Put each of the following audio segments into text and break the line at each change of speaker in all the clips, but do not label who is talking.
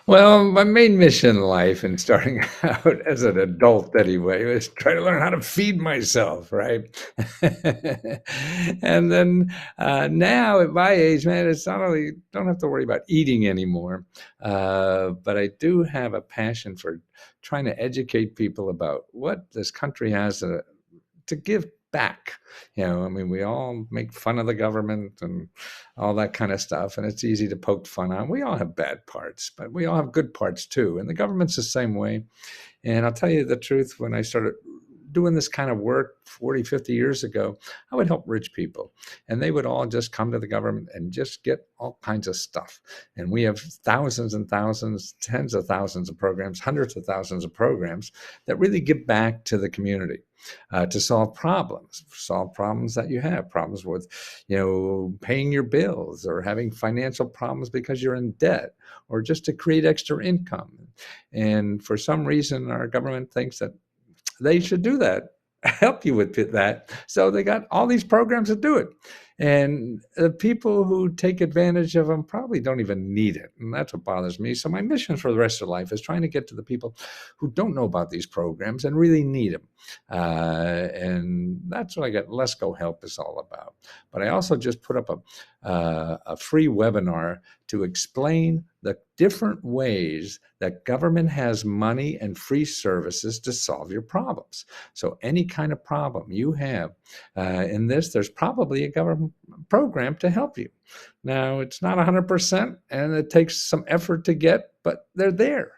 Well, my main mission in life and starting out as an adult anyway was try to learn how to feed myself, right? And then now at my age, man, it's not only don't have to worry about eating anymore, but I do have a passion for trying to educate people about what this country has to give back. I mean, we all make fun of the government and all that kind of stuff, and it's easy to poke fun on. We all have bad parts, but we all have good parts too. And the government's the same way. And I'll tell you the truth, when I started doing this kind of work 40, 50 years ago, I would help rich people. And they would all just come to the government and just get all kinds of stuff. And we have thousands and thousands, tens of thousands of programs, hundreds of thousands of programs that really give back to the community. To solve problems that you have, problems with, paying your bills or having financial problems because you're in debt or just to create extra income. And for some reason, our government thinks that they should do that, help you with that. So they got all these programs that do it. And the people who take advantage of them probably don't even need it. And that's what bothers me. So my mission for the rest of life is trying to get to the people who don't know about these programs and really need them. And that's what I got Let's Go Help is all about. But I also just put up a free webinar to explain the different ways that government has money and free services to solve your problems. So any kind of problem you have in this, there's probably a government program to help you. Now, it's not 100%, and it takes some effort to get, but they're there.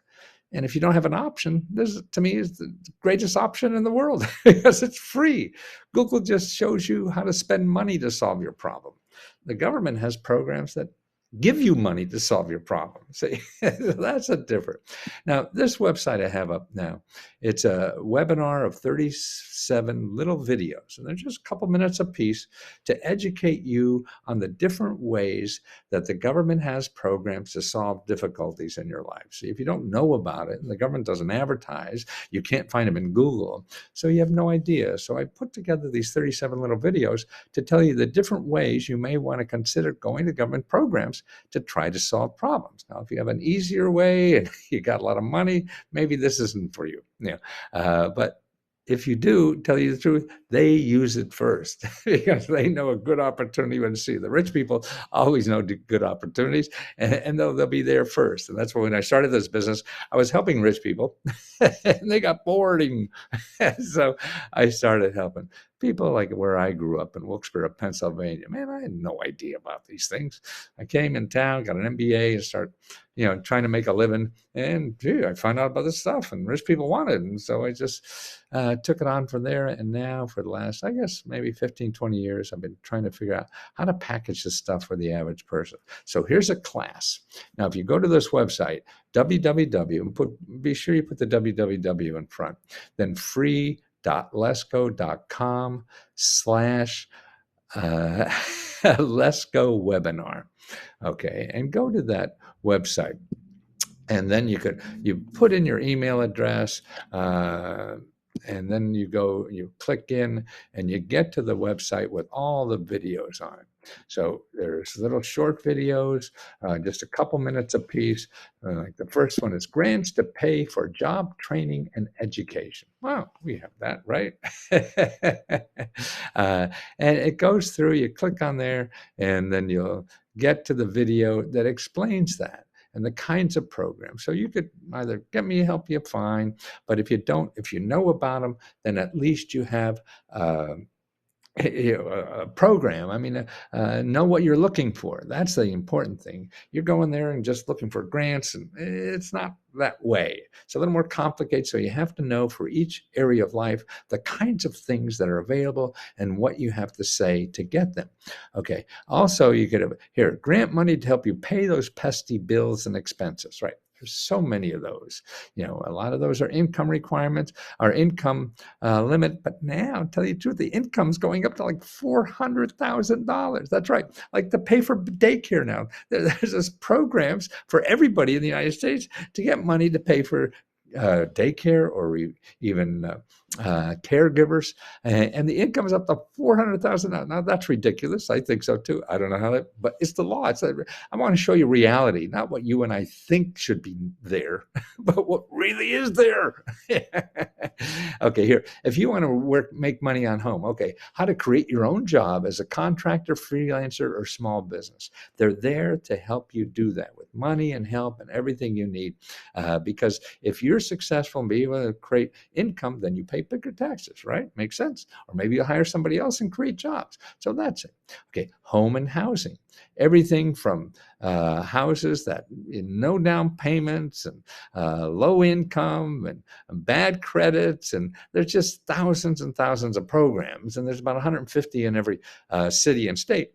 And if you don't have an option, this to me is the greatest option in the world because it's free. Google just shows you how to spend money to solve your problem. The government has programs that give you money to solve your problem. See, that's a different. Now, this website I have up now, it's a webinar of 37 little videos, and they're just a couple minutes a piece to educate you on the different ways that the government has programs to solve difficulties in your life. See, if you don't know about it, and the government doesn't advertise, you can't find them in Google, so you have no idea. So I put together these 37 little videos to tell you the different ways you may want to consider going to government programs to try to solve problems. Now, if you have an easier way and you got a lot of money, maybe this isn't for you. But if you do, tell you the truth, they use it first because they know a good opportunity when they see. The rich people always know good opportunities, and they'll be there first. And that's why when I started this business, I was helping rich people, and they got bored. So I started helping people like where I grew up in Wilkes-Barre, Pennsylvania. Man, I had no idea about these things. I came in town, got an MBA, and started, trying to make a living. And I found out about this stuff, and rich people wanted. And so I just took it on from there. And now for the last, I guess, maybe 15, 20 years, I've been trying to figure out how to package this stuff for the average person. So here's a class. Now, if you go to this website, www, and be sure you put the www in front, then free.lesgo.com/ Let's Go webinar. Okay, and go to that website. And then you put in your email address, and then you click in, and you get to the website with all the videos on it. So there's little short videos, just a couple minutes a piece. Like the first one is grants to pay for job training and education. Wow, we have that, right? And it goes through, you click on there, and then you'll get to the video that explains that and the kinds of programs. So you could either get me help you, fine. But if you don't, if you know about them, then at least you have a program. I mean, know what you're looking for. That's the important thing. You're going there and just looking for grants, and it's not that way. It's a little more complicated. So you have to know for each area of life the kinds of things that are available and what you have to say to get them. Okay. Also, you could have grant money to help you pay those pesky bills and expenses, right? There's so many of those. A lot of those are income requirements, our income limit. But now, to tell you the truth, the income's going up to like $400,000. That's right. Like to pay for daycare now. There's this programs for everybody in the United States to get money to pay for daycare or even caregivers, and the income is up to 400,000. Now that's ridiculous. I think so too. I don't know how that, but it's the law. I want to show you reality, not what you and I think should be there, but what really is there. Okay, here. If you want to make money on home, okay, how to create your own job as a contractor, freelancer, or small business. They're there to help you do that with money and help and everything you need. Because if you're successful and be able to create income, then you pay bigger taxes, right? Makes sense. Or maybe you'll hire somebody else and create jobs. So that's it. Okay, home and housing. Everything from houses that no down payments and low income and bad credits. And there's just thousands and thousands of programs. And there's about 150 in every city and state.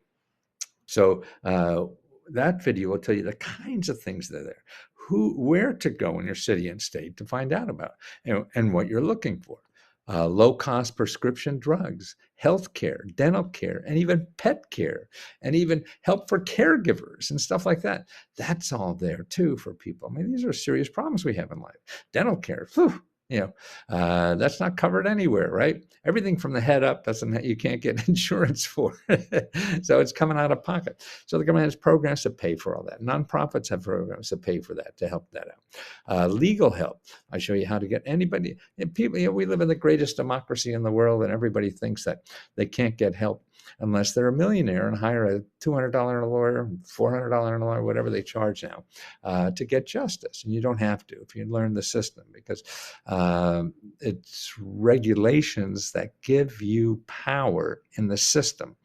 So that video will tell you the kinds of things that are there, where to go in your city and state to find out about, and what you're looking for. Low-cost prescription drugs, health care, dental care, and even pet care, and even help for caregivers and stuff like that. That's all there too for people. I mean, these are serious problems we have in life. Dental care, whew, that's not covered anywhere, right? Everything from the head up you can't get insurance for. So it's coming out of pocket. So the government has programs to pay for all that. Nonprofits have programs to pay for that, to help that out. Legal help. I show you how to get anybody. People, we live in the greatest democracy in the world, and everybody thinks that they can't get help unless they're a millionaire and hire a $200 a lawyer, $400 a lawyer, whatever they charge now, to get justice. And you don't have to if you learn the system, because it's regulations that give you power in the system.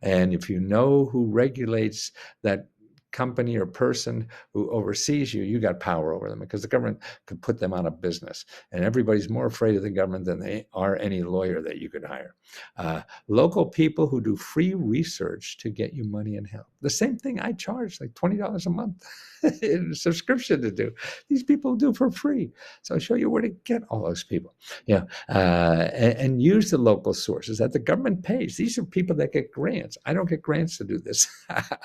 And if you know who regulates that company or person who oversees you, you got power over them, because the government could put them out of business. And everybody's more afraid of the government than they are any lawyer that you could hire. Local people who do free research to get you money and help. The same thing I charge, like $20 a month in a subscription to do. These people do for free. So I'll show you where to get all those people. And use the local sources that the government pays. These are people that get grants. I don't get grants to do this.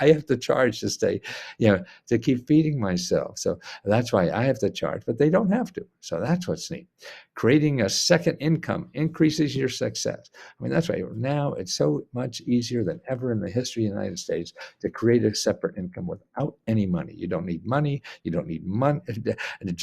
I have to charge to stay, to keep feeding myself. So that's why I have to charge, but they don't have to. So that's what's neat. Creating a second income increases your success. I mean, that's why now it's so much easier than ever in the history of the United States to create a separate income without any money. You don't need money. You don't need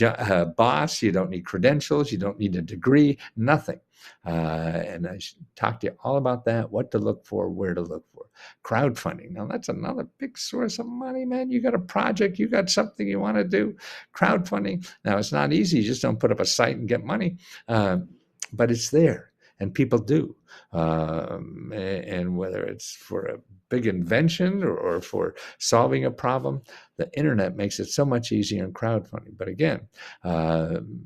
a boss. You don't need credentials. You don't need a degree, nothing. And I talked to you all about that, what to look for, where to look for. Crowdfunding. Now, that's another big source of money, man. You got a project, you got something you want to do. Crowdfunding. Now, it's not easy. You just don't put up a site and get money, but it's there. And people do. And whether it's for a big invention or for solving a problem, the internet makes it so much easier in crowdfunding. But again,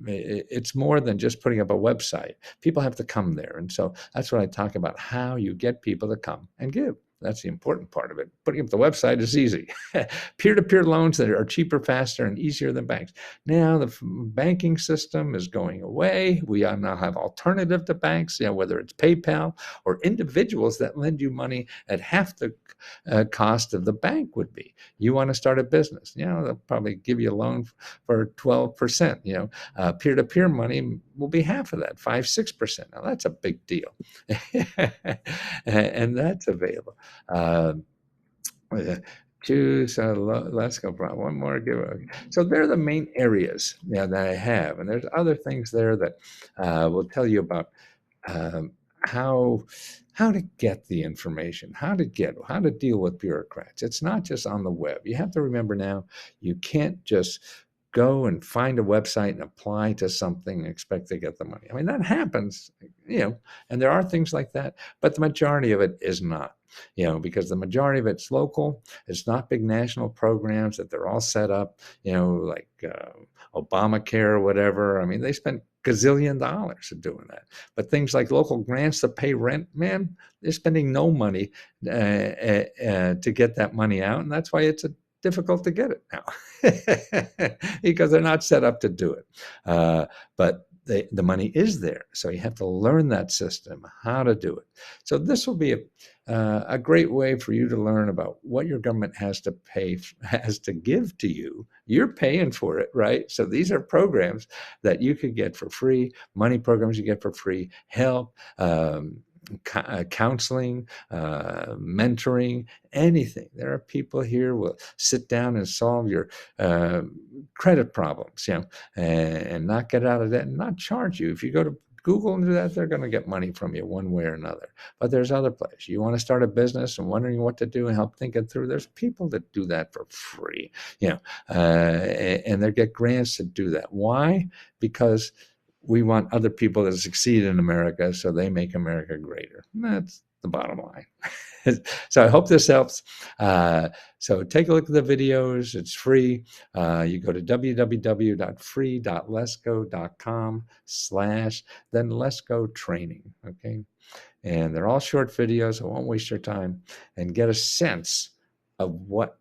it's more than just putting up a website. People have to come there. And so that's what I talk about, how you get people to come and give. That's the important part of it. Putting up the website is easy. Peer-to-peer loans that are cheaper, faster, and easier than banks. Now the banking system is going away. We now have alternative to banks, whether it's PayPal or individuals that lend you money at half the cost of the bank would be. You want to start a business, they'll probably give you a loan for 12%. Peer-to-peer money will be half of that, 5-6%. Now that's a big deal, and that's available. Choose let's go for one more giveaway. So they're the main areas that I have, and there's other things there that will tell you about how to get the information, how to deal with bureaucrats. It's not just on the web. You have to remember now, you can't just go and find a website and apply to something and expect to get the money. I mean, that happens, and there are things like that, but the majority of it is not, because the majority of it's local. It's not big national programs that they're all set up, like Obamacare or whatever. I mean, they spend gazillion dollars doing that. But things like local grants to pay rent, man, they're spending no money to get that money out. And that's why it's difficult to get it now because they're not set up to do it. But the money is there. So you have to learn that system, how to do it. So this will be a great way for you to learn about what your government has to pay, has to give to you. You're paying for it, right? So these are programs that you could get for free, money programs you get for free, help, counseling, mentoring, anything. There are people here who will sit down and solve your uh, credit problems, and not get out of debt and not charge you. If you go to Google and do that, they're going to get money from you one way or another. But there's other places. You want to start a business and wondering what to do and help think it through. There's people that do that for free, and they get grants to do that. Why? Because we want other people to succeed in America, so they make America greater. That's the bottom line. So I hope this helps. So take a look at the videos. It's free. You go to www.free.lesgo.com/then Let's Go Training. Okay. And they're all short videos. I won't waste your time, and get a sense of what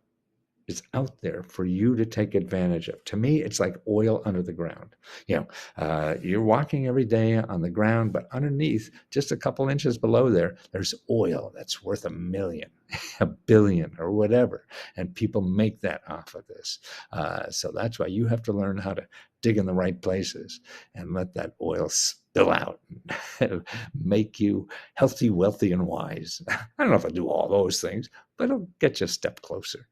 is out there for you to take advantage of. To me, it's like oil under the ground. You're walking every day on the ground, but underneath, just a couple inches below there, there's oil that's worth a million, a billion, or whatever. And people make that off of this. So that's why you have to learn how to dig in the right places and let that oil spill out and make you healthy, wealthy, and wise. I don't know if I'll do all those things, but it'll get you a step closer.